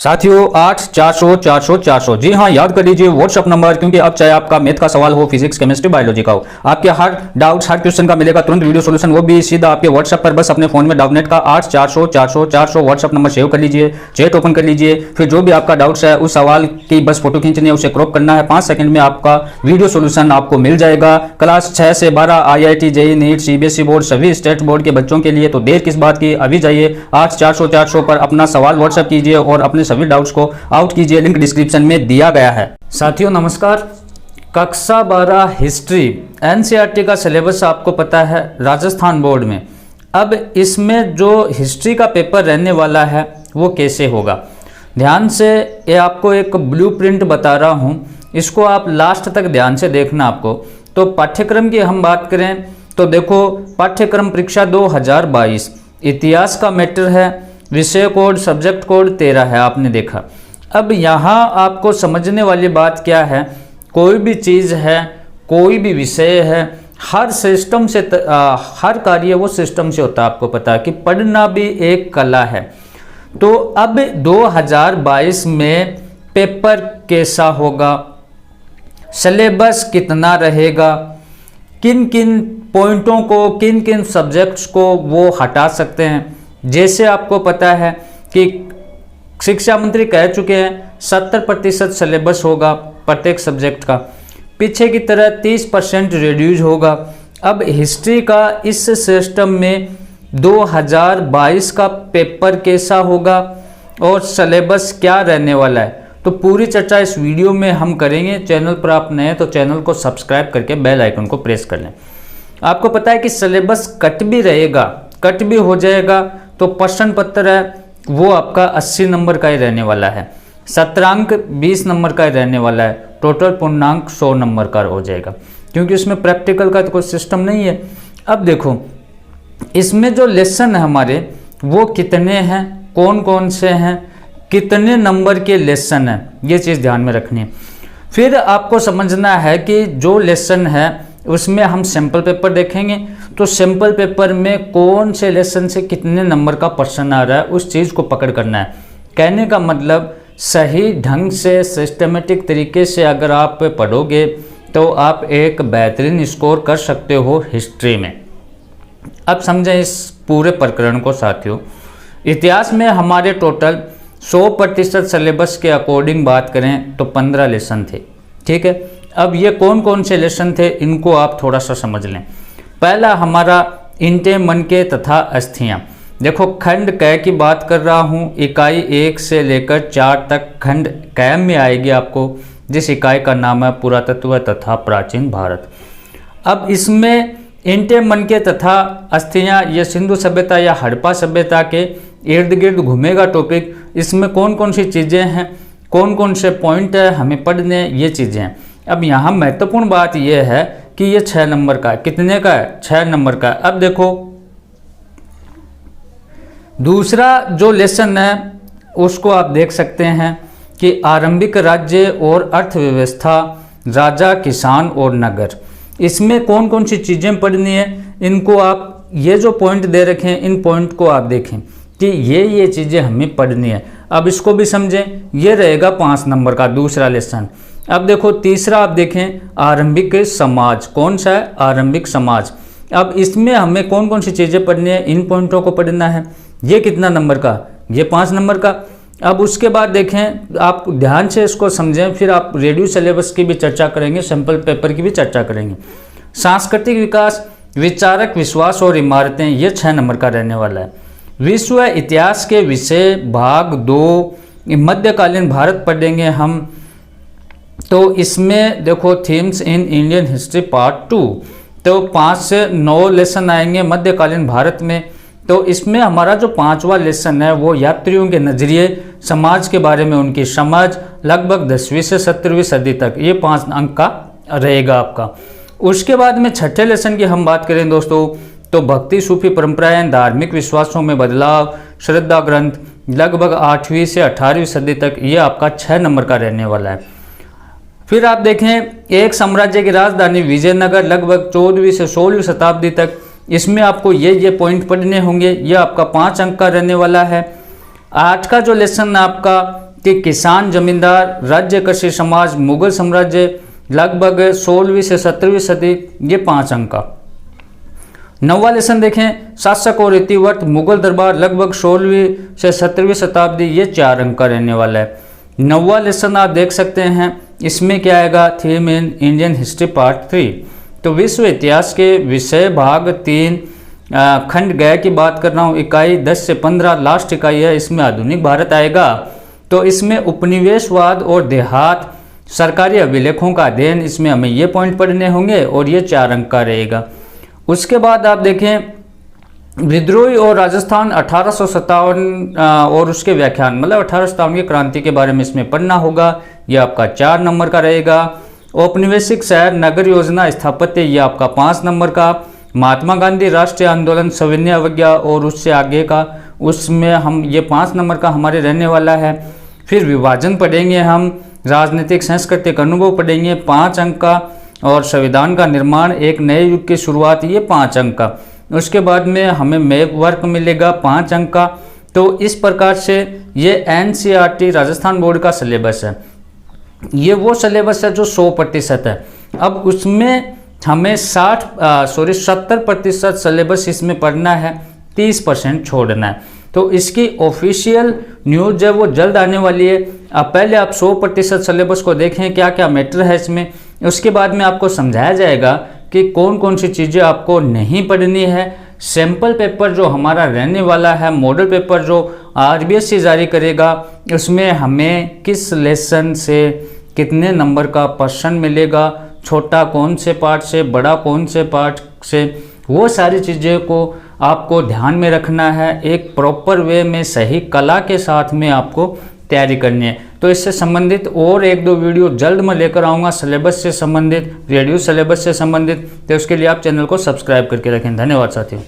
साथियों 8 400 400 400 जी हाँ, याद कर लीजिए व्हाट्सअप नंबर, क्योंकि अब चाहे आपका मैथ का सवाल हो, फिजिक्स, केमिस्ट्री, बायोलॉजी का हो, आपके हर डाउट्स, हर क्वेश्चन का मिलेगा तुरंत वीडियो सॉल्यूशन, वो भी सीधा आपके व्हाट्सअप पर। बस अपने फोन में डाउटनेट का 8 400 400 400 व्हाट्सअप नंबर सेव कर लीजिए, चैट ओपन कर लीजिए, फिर जो भी आपका डाउट्स है उस सवाल की बस फोटो खींचनी है, उसे क्रॉप करना है, 5 सेकंड में आपका वीडियो सॉल्यूशन आपको मिल जाएगा। क्लास 6 से 12 IIT, JEE, NEET, CBSE board, सभी स्टेट बोर्ड के बच्चों के लिए, तो देर किस बात की, अभी जाइए 8 400 400 पर अपना सवाल व्हाट्सअप कीजिए और अपने सभी डाउट्स को आउट कीजिए, लिंक डिस्क्रिप्शन में दिया गया है। साथियों नमस्कार, कक्षा 12 हिस्ट्री NCERT का सिलेबस आपको पता है राजस्थान बोर्ड में। अब इसमें जो हिस्ट्री का पेपर रहने वाला है वो कैसे होगा, ध्यान से ये आपको एक ब्लूप्रिंट बता रहा हूँ, इसको आप लास्ट तक ध्यान से देखना आपको। तो पाठ्यक्रम की हम बात करें तो देखो, पाठ्यक्रम परीक्षा 2022 इतिहास का मैटर है, विषय कोड सब्जेक्ट कोड 13 है, आपने देखा। अब यहाँ आपको समझने वाली बात क्या है, कोई भी चीज़ है, कोई भी विषय है, हर सिस्टम से हर कार्य वो सिस्टम से होता है। आपको पता है कि पढ़ना भी एक कला है। तो अब 2022 में पेपर कैसा होगा, सिलेबस कितना रहेगा, किन किन पॉइंटों को, किन किन सब्जेक्ट्स को वो हटा सकते हैं। जैसे आपको पता है कि शिक्षा मंत्री कह चुके हैं 70% सिलेबस होगा प्रत्येक सब्जेक्ट का, पीछे की तरह 30% रिड्यूज होगा। अब हिस्ट्री का इस सिस्टम में 2022 का पेपर कैसा होगा और सिलेबस क्या रहने वाला है, तो पूरी चर्चा इस वीडियो में हम करेंगे। चैनल पर आप नए हैं तो चैनल को सब्सक्राइब करके बेल आइकन को प्रेस कर लें। आपको पता है कि सिलेबस कट भी रहेगा, कट भी हो जाएगा, तो प्रश्न पत्र है वो आपका 80 नंबर का ही रहने वाला है, सत्रांक 20 नंबर का ही रहने वाला है, टोटल पूर्णांक 100 नंबर का हो जाएगा, क्योंकि उसमें प्रैक्टिकल का तो कोई सिस्टम नहीं है। अब देखो इसमें जो लेसन है हमारे वो कितने हैं, कौन कौन से हैं, कितने नंबर के लेसन हैं, ये चीज़ ध्यान में रखनी है। फिर आपको समझना है कि जो लेसन है उसमें हम सैम्पल पेपर देखेंगे, तो सैम्पल पेपर में कौन से लेसन से कितने नंबर का प्रश्न आ रहा है उस चीज़ को पकड़ करना है। कहने का मतलब सही ढंग से सिस्टमेटिक तरीके से अगर आप पढ़ोगे तो आप एक बेहतरीन स्कोर कर सकते हो हिस्ट्री में। अब समझें इस पूरे प्रकरण को साथियों। इतिहास में हमारे टोटल 100% सिलेबस के अकॉर्डिंग बात करें तो 15 लेसन थे, ठीक है। अब ये कौन कौन से लेसन थे इनको आप थोड़ा सा समझ लें। पहला हमारा इंटे मन के तथा अस्थियाँ। देखो खंड क की बात कर रहा हूँ, इकाई 1 से लेकर 4 तक खंड क में आएगी आपको, जिस इकाई का नाम है पुरातत्व तथा प्राचीन भारत। अब इसमें इंटे मन के तथा अस्थियाँ ये सिंधु सभ्यता या हड़प्पा सभ्यता के इर्द गिर्द घूमेगा टॉपिक। इसमें कौन कौन सी चीज़ें हैं, कौन कौन से पॉइंट है हमें पढ़ने, ये चीज़ें हैं। अब यहाँ महत्वपूर्ण बात यह है कि ये 6 नंबर का है। कितने का है? 6 नंबर का है। अब देखो दूसरा जो लेसन है उसको आप देख सकते हैं कि आरंभिक राज्य और अर्थव्यवस्था, राजा, किसान और नगर। इसमें कौन कौन सी चीज़ें पढ़नी है इनको आप, ये जो पॉइंट दे रखे हैं इन पॉइंट को आप देखें कि ये चीज़ें हमें पढ़नी है। अब इसको भी समझें, ये रहेगा 5 नंबर का दूसरा लेसन। अब देखो तीसरा आप देखें आरंभिक समाज, कौन सा है? आरंभिक समाज। अब इसमें हमें कौन कौन सी चीज़ें पढ़नी है, इन पॉइंटों को पढ़ना है। ये कितना नंबर का? ये 5 नंबर का। अब उसके बाद देखें, आप ध्यान से इसको समझें, फिर आप रेडियो सिलेबस की भी चर्चा करेंगे, सैम्पल पेपर की भी चर्चा करेंगे। सांस्कृतिक विकास, विचारक विश्वास और इमारतें, ये 6 नंबर का रहने वाला है। विश्व इतिहास के विषय भाग 2 मध्यकालीन भारत पढ़ेंगे हम, तो इसमें देखो themes in Indian history part 2, तो 5 से 9 लेसन आएंगे मध्यकालीन भारत में। तो इसमें हमारा जो 5वां लेसन है वो यात्रियों के नज़रिए, समाज के बारे में उनकी समझ, लगभग 10वीं से 17वीं सदी तक, ये 5 अंक का रहेगा आपका। उसके बाद में 6ठे लेसन की हम बात करें दोस्तों, तो भक्ति, सूफी परंपराएं, धार्मिक विश्वासों में बदलाव, श्रद्धा ग्रंथ, लगभग 8वीं से 18वीं सदी तक, ये आपका 6 नंबर का रहने वाला है। फिर आप देखें एक साम्राज्य की राजधानी विजयनगर, लगभग 14वीं से 16वीं शताब्दी तक, इसमें आपको ये पॉइंट पढ़ने होंगे, ये आपका 5 अंक का रहने वाला है। आज का जो लेसन आपका कि किसान जमींदार, राज्य कृषि समाज, मुगल साम्राज्य लगभग 16वीं से 17वीं सदी, ये 5 अंक का। 9वां लेसन देखें, शासक और इतिवृत्त, मुगल दरबार लगभग 16वीं से 17वीं शताब्दी, ये 4 अंक का रहने वाला है। 9वां लेसन आप देख सकते हैं, इसमें क्या आएगा, theme in Indian history part 3। तो विश्व इतिहास के विषय भाग 3 खंड गया की बात कर रहा हूँ, इकाई 10 से 15 लास्ट इकाई है, इसमें आधुनिक भारत आएगा। तो इसमें उपनिवेशवाद और देहात, सरकारी अभिलेखों का अध्ययन, इसमें हमें ये पॉइंट पढ़ने होंगे और ये 4 अंक का रहेगा। उसके बाद आप देखें विद्रोही और राजस्थान 1857 और उसके व्याख्यान, मतलब 1857 की क्रांति के बारे में इसमें पढ़ना होगा, ये आपका 4 नंबर का रहेगा। औपनिवेशिक शहर नगर योजना स्थापत्य, ये आपका 5 नंबर का। महात्मा गांधी राष्ट्रीय आंदोलन, सविनय अवज्ञा और उससे आगे का, उसमें हम ये 5 नंबर का हमारे रहने वाला है। फिर विभाजन पढ़ेंगे हम, राजनीतिक सांस्कृतिक अनुभव पढ़ेंगे 5 अंक का, और संविधान का निर्माण, एक नए युग की शुरुआत, ये 5 अंक का। उसके बाद में हमें मैप वर्क मिलेगा 5 अंक का। तो इस प्रकार से ये NCERT राजस्थान बोर्ड का सिलेबस है। ये वो सिलेबस है जो 100% है। अब उसमें हमें 70% सिलेबस इसमें पढ़ना है, 30% छोड़ना है। तो इसकी ऑफिशियल न्यूज़ है वो जल्द आने वाली है। अब पहले आप 100% सिलेबस को देखें, क्या क्या मैटर है इसमें। उसके बाद में आपको समझाया जाएगा कि कौन कौन सी चीज़ें आपको नहीं पढ़नी है। सैम्पल पेपर जो हमारा रहने वाला है, मॉडल पेपर जो RBSE जारी करेगा, उसमें हमें किस लेसन से कितने नंबर का प्रश्न मिलेगा, छोटा कौन से पार्ट से, बड़ा कौन से पार्ट से, वो सारी चीज़ें को आपको ध्यान में रखना है। एक प्रॉपर वे में, सही कला के साथ में आपको तैयारी करनी है। तो इससे संबंधित और 1-2 वीडियो जल्द मैं लेकर आऊँगा, सिलेबस से संबंधित, रेडियो सिलेबस से संबंधित। तो उसके लिए आप चैनल को सब्सक्राइब करके रखें। धन्यवाद साथियों।